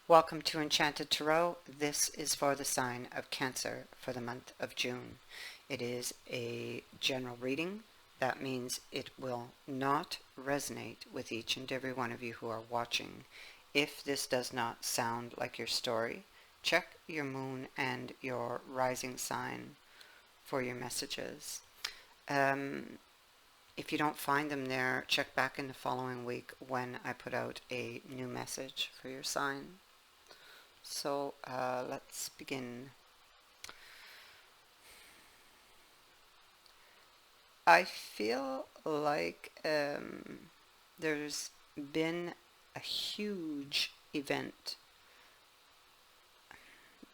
Welcome to Enchanted Tarot. This is for the sign of Cancer for the month of June. It is a general reading. That means it will not resonate with each and every one of you who are watching. If this does not sound like your story, check your moon and your rising sign for your messages. If you don't find them there, check back in the following week when I put out a new message for your sign. So let's begin. I feel like there's been a huge event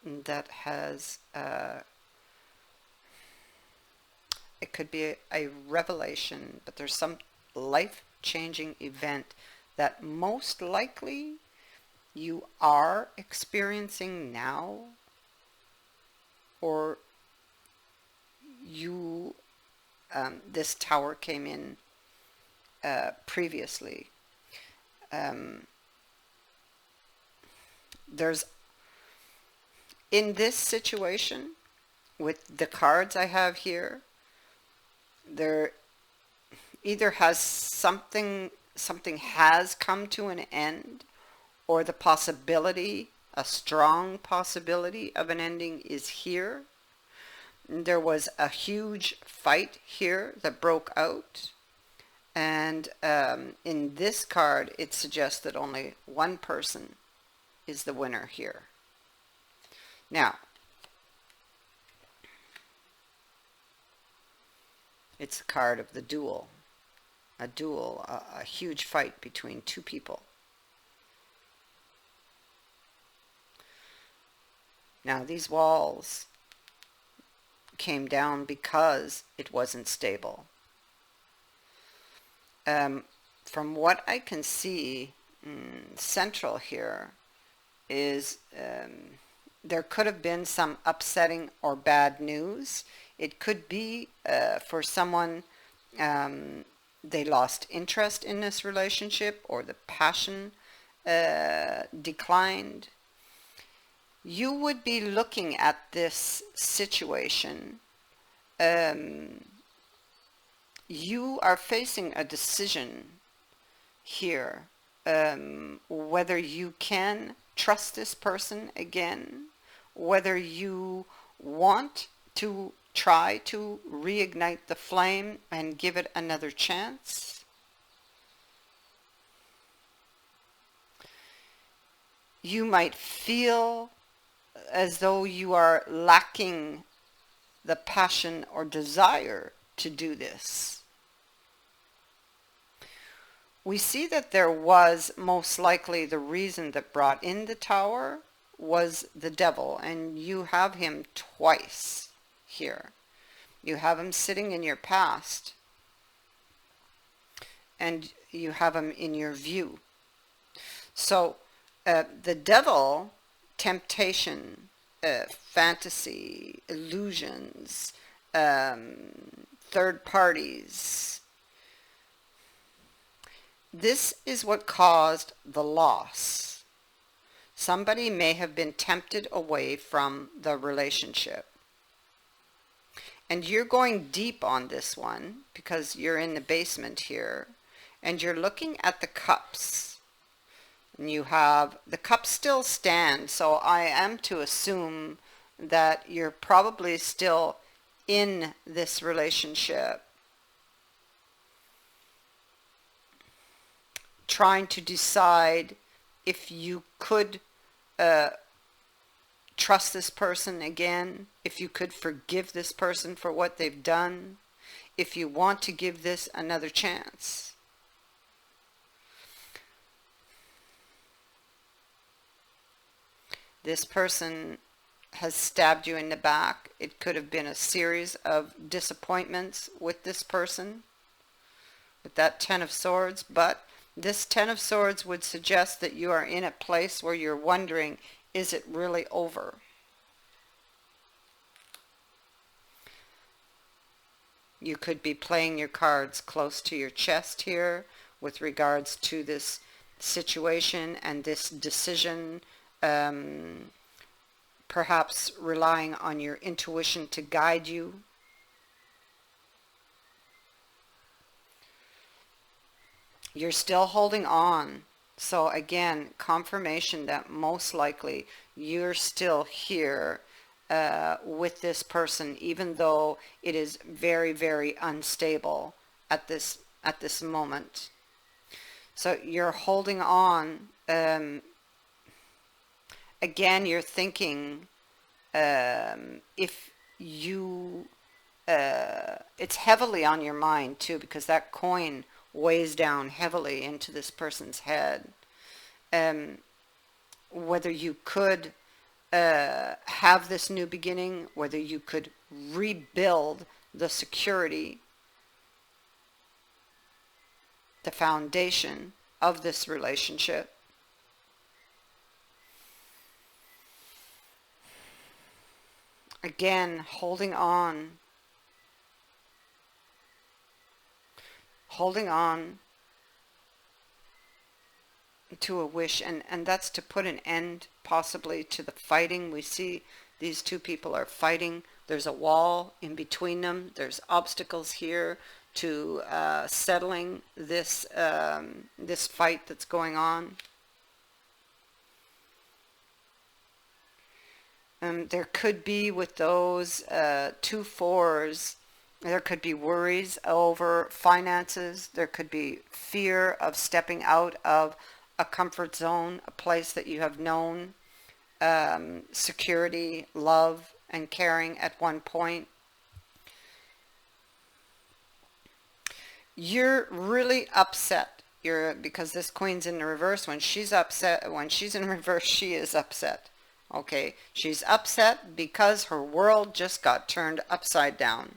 that has it could be a revelation, but there's some life-changing event that most likely you are experiencing now, or you this tower came in previously. There's in this situation with the cards I have here, there either has something has come to an end, or the possibility, a strong possibility of an ending is here. There was a huge fight here that broke out, and in this card it suggests that only one person is the winner here. Now, it's a card of the duel. A duel, a huge fight between two people. Now, these walls came down because it wasn't stable. From what I can see, central here is there could have been some upsetting or bad news. It could be for someone, they lost interest in this relationship, or the passion declined. You would be looking at this situation. You are facing a decision here, whether you can trust this person again, whether you want to try to reignite the flame and give it another chance. You might feel as though you are lacking the passion or desire to do this. We see that there was most likely the reason that brought in the tower was the devil, and you have him twice here. You have him sitting in your past, and you have him in your view. So the devil, temptation, fantasy, illusions, third parties. This is what caused the loss. Somebody may have been tempted away from the relationship. And you're going deep on this one because you're in the basement here, and you're looking at the cups. And you have, the cups still stand, so I am to assume that you're probably still in this relationship, trying to decide if you could trust this person again, if you could forgive this person for what they've done, if you want to give this another chance. This person has stabbed you in the back. It could have been a series of disappointments with this person, with that Ten of Swords, but this Ten of Swords would suggest that you are in a place where you're wondering, is it really over? You could be playing your cards close to your chest here with regards to this situation and this decision perhaps relying on your intuition to guide you. You're still holding on. So again, confirmation that most likely you're still here with this person, even though it is very, very unstable at this moment. So you're holding on. Again, you're thinking if you, it's heavily on your mind too, because that coin weighs down heavily into this person's head. Whether you could have this new beginning, whether you could rebuild the security, the foundation of this relationship. Again, holding on to a wish, and that's to put an end possibly to the fighting. We see these two people are fighting. There's a wall in between them. There's obstacles here to settling this this fight that's going on. There could be, with those two fours, there could be worries over finances. There could be fear of stepping out of a comfort zone, a place that you have known security, love, and caring at one point. You're really upset. Because this queen's in the reverse. When she's upset, when she's in reverse, she is upset. Okay, she's upset because her world just got turned upside down.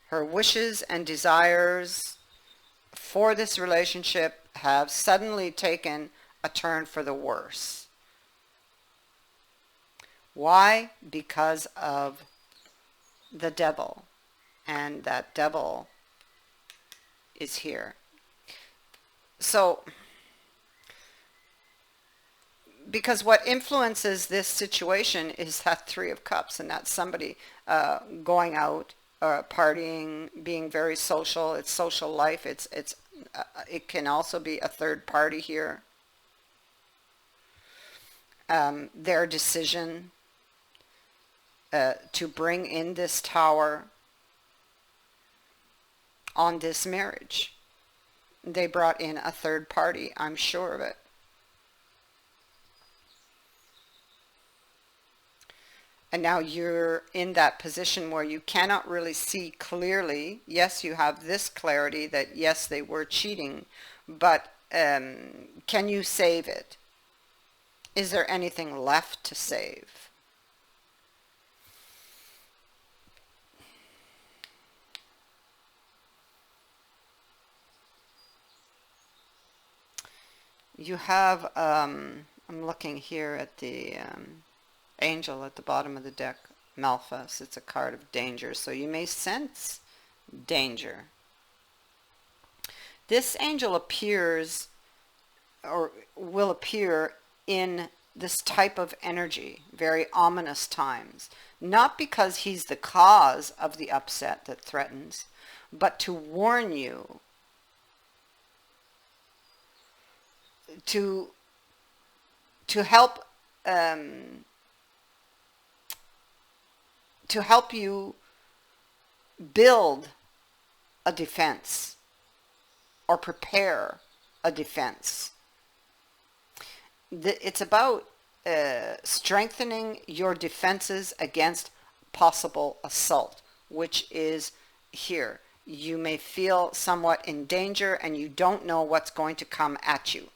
Her wishes and desires for this relationship have suddenly taken a turn for the worse. Why? Because of the devil. And that devil is here. So, because what influences this situation is that Three of Cups, and that's somebody going out, partying, being very social. It's social life. It can also be a third party here. Their decision to bring in this tower on this marriage. They brought in a third party, I'm sure of it. And now you're in that position where you cannot really see clearly. Yes, you have this clarity that yes, they were cheating, but can you save it? Is there anything left to save? You have, I'm looking here at the angel at the bottom of the deck, Malphas. It's a card of danger, so you may sense danger. This angel appears, or will appear, in this type of energy, very ominous times. Not because he's the cause of the upset that threatens, but to warn you, to help you build a defense or prepare a defense. It's about strengthening your defenses against possible assault, which is here. You may feel somewhat in danger and you don't know what's going to come at you.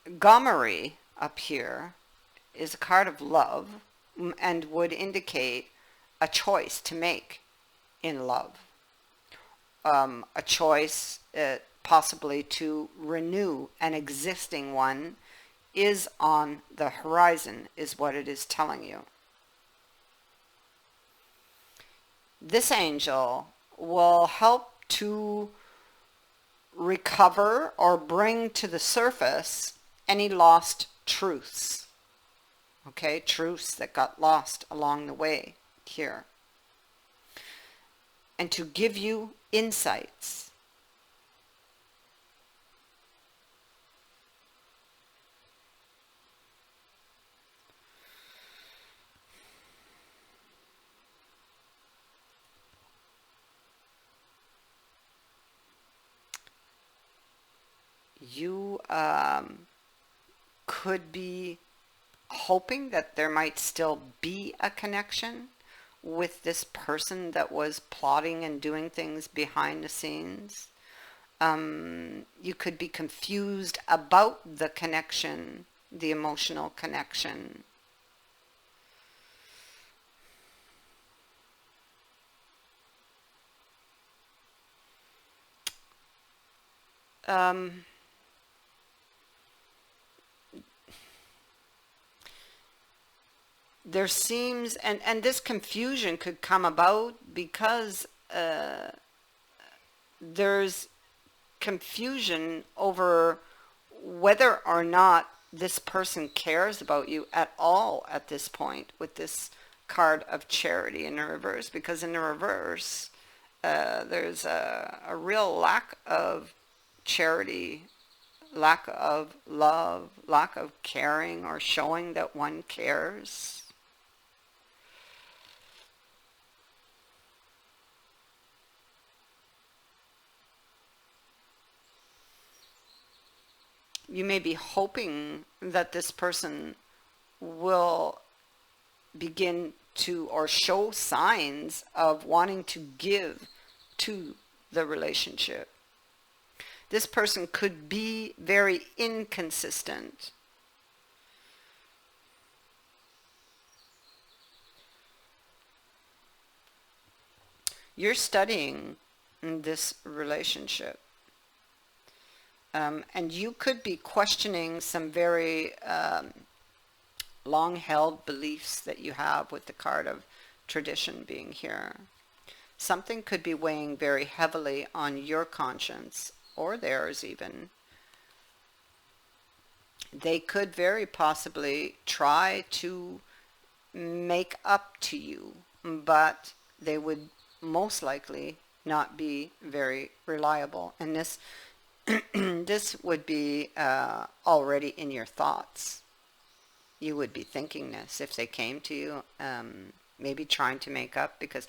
Gomery up here is a card of love and would indicate a choice to make in love. A choice possibly to renew an existing one is on the horizon, is what it is telling you. this angel will help to recover or bring to the surface any lost truths. Okay, truths that got lost along the way here. And to give you insights. You could be hoping that there might still be a connection with this person that was plotting and doing things behind the scenes. You could be confused about the connection, the emotional connection. Um, there seems, and this confusion could come about because there's confusion over whether or not this person cares about you at all at this point with this card of charity in the reverse, because in the reverse there's a real lack of charity, lack of love, lack of caring or showing that one cares. You may be hoping that this person will begin to or show signs of wanting to give to the relationship. This person could be very inconsistent. You're studying this relationship. And you could be questioning some very long-held beliefs that you have with the card of tradition being here. Something could be weighing very heavily on your conscience, or theirs even. They could very possibly try to make up to you, but they would most likely not be very reliable. And this this would be already in your thoughts. You would be thinking this if they came to you, maybe trying to make up, because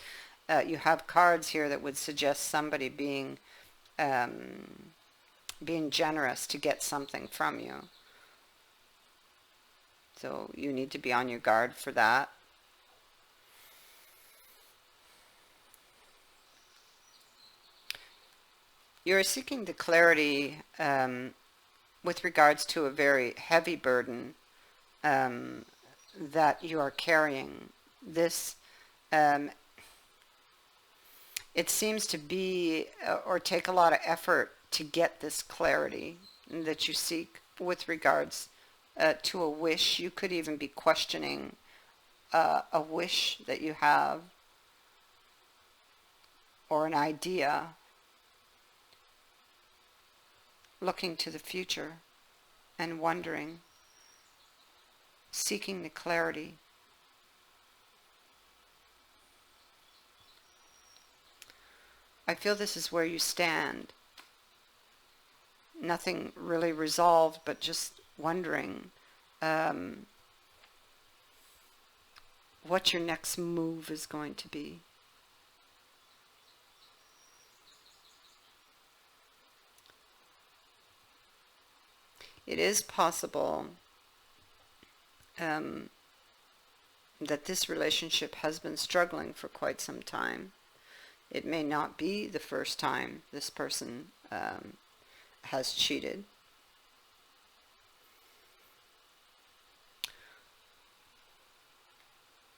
you have cards here that would suggest somebody being generous to get something from you. So you need to be on your guard for that. You're seeking the clarity with regards to a very heavy burden that you are carrying. This, it seems to be or take a lot of effort to get this clarity that you seek with regards to a wish. You could even be questioning a wish that you have or an idea, looking to the future and wondering, seeking the clarity. I feel this is where you stand. Nothing really resolved, but just wondering what your next move is going to be. It is possible that this relationship has been struggling for quite some time. It may not be the first time this person has cheated.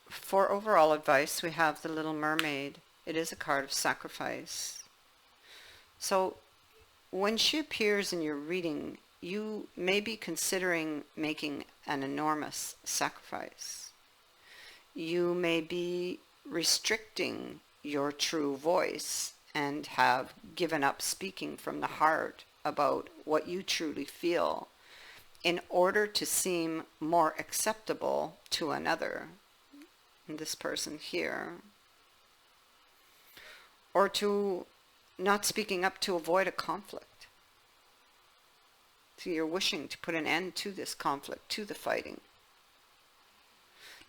For overall advice, we have the Little Mermaid. It is a card of sacrifice. So when she appears in your reading, you may be considering making an enormous sacrifice. You may be restricting your true voice and have given up speaking from the heart about what you truly feel in order to seem more acceptable to another, this person here, or to not speaking up to avoid a conflict. So you're wishing to put an end to this conflict, to the fighting.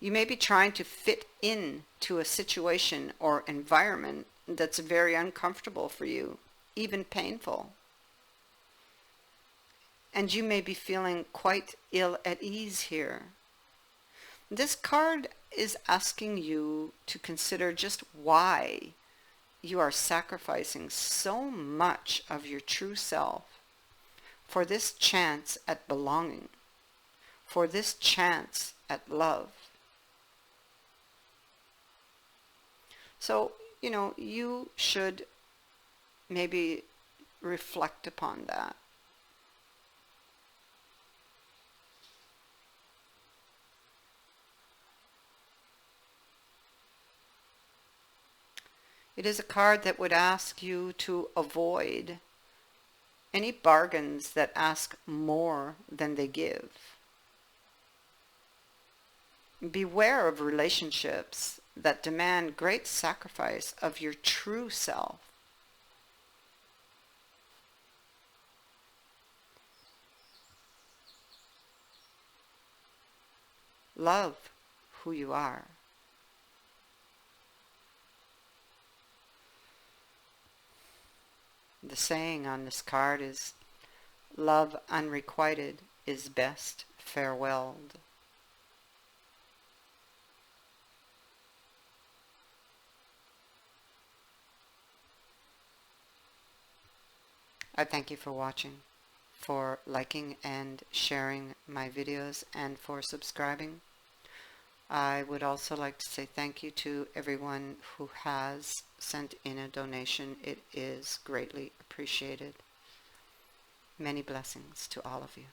You may be trying to fit in to a situation or environment that's very uncomfortable for you, even painful. And you may be feeling quite ill at ease here. This card is asking you to consider just why you are sacrificing so much of your true self for this chance at belonging, for this chance at love. So, you should maybe reflect upon that. It is a card that would ask you to avoid any bargains that ask more than they give. Beware of relationships that demand great sacrifice of your true self. Love who you are. The saying on this card is, love unrequited is best farewelled. I thank you for watching, for liking and sharing my videos, and for subscribing. I would also like to say thank you to everyone who has sent in a donation. It is greatly appreciated. Many blessings to all of you.